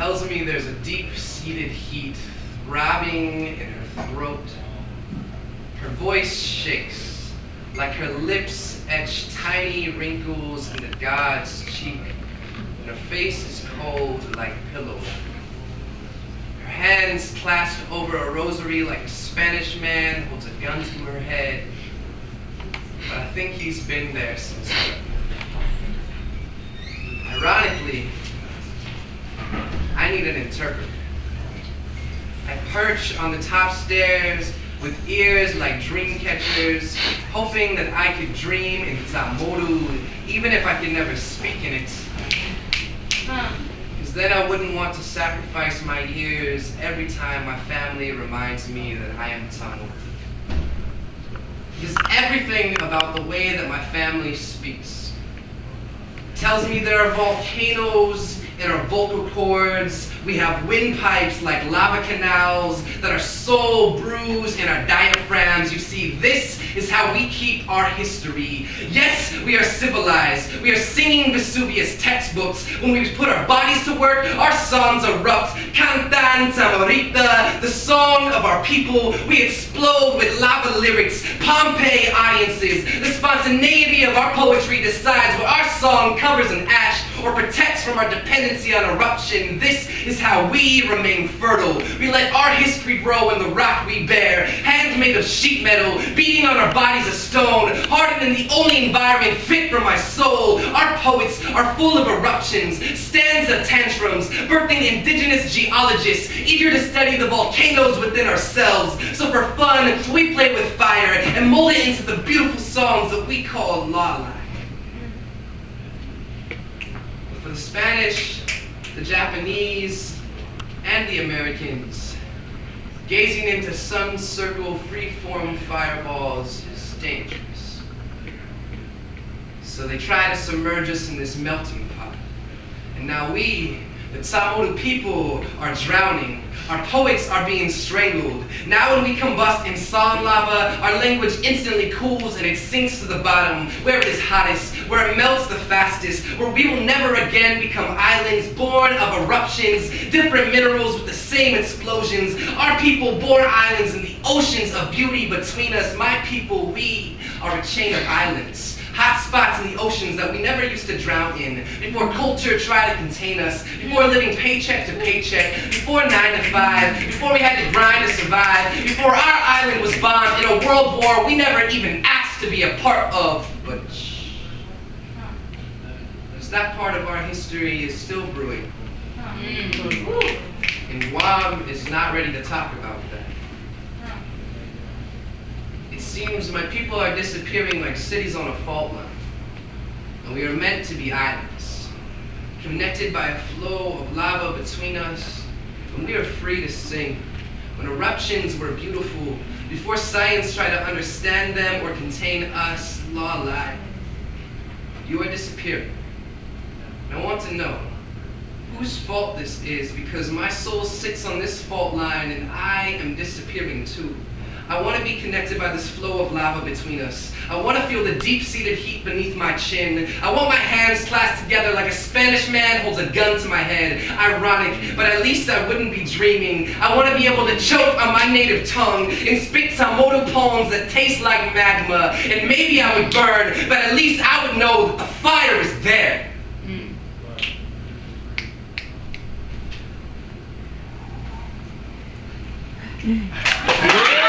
tells me there's a deep-seated heat throbbing in her throat. Her voice shakes, like her lips etch tiny wrinkles in the god's cheek, and her face is cold like pillow. Her hands clasped over a rosary like a Spanish man holds a gun to her head, but I think he's been there since birth. Ironically, I need an interpreter. I perch on the top stairs with ears like dream catchers, hoping that I could dream in Tsamoru, even if I could never speak in it. Because then I wouldn't want to sacrifice my ears every time my family reminds me that I am Tsamoru. Because everything about the way that my family speaks tells me there are volcanoes in our vocal cords. We have windpipes like lava canals that are so bruised in our diaphragms. You see, this is how we keep our history. Yes, we are civilized. We are singing Vesuvius textbooks. When we put our bodies to work, our songs erupt. Cantan Tamorita, the song of our people. We explode with lava lyrics, Pompeii audiences. The spontaneity of our poetry decides what our song covers in ash or protects from our dependency on eruption. This is how we remain fertile. We let our history grow in the rock we bear. Hands made of sheet metal, beating on our bodies of stone, hardened in the only environment fit for my soul. Our poets are full of eruptions, stanza tantrums, birthing indigenous geologists, eager to study the volcanoes within ourselves. So for fun, we play with fire and mold it into the beautiful songs that we call lullaby. For the Spanish, the Japanese, and the Americans, gazing into sun-circle free-form fireballs is dangerous. So they try to submerge us in this melting pot. And now we, the Tsamoru people, are drowning. Our poets are being strangled. Now when we combust in song lava, our language instantly cools and it sinks to the bottom, where it is hottest, where it melts the fastest, where we will never again become islands born of eruptions, different minerals with the same explosions. Our people born islands in the oceans of beauty between us. My people, we are a chain of islands. Hot spots in the oceans that we never used to drown in, before culture tried to contain us, before living paycheck to paycheck, before 9 to 5, before we had to grind to survive, before our island was bombed in a world war we never even asked to be a part of. But because that part of our history is still brewing. And Guam is not ready to talk about that. It seems my people are disappearing like cities on a fault line. And we are meant to be islands, connected by a flow of lava between us, when we are free to sing, when eruptions were beautiful, before science tried to understand them or contain us, law lied. You are disappearing. And I want to know whose fault this is, because my soul sits on this fault line and I am disappearing too. I want to be connected by this flow of lava between us. I want to feel the deep-seated heat beneath my chin. I want my hands clasped together like a Spanish man holds a gun to my head. Ironic, but at least I wouldn't be dreaming. I want to be able to choke on my native tongue and spit Tsamoru poems that taste like magma. And maybe I would burn, but at least I would know that the fire is there. Mm.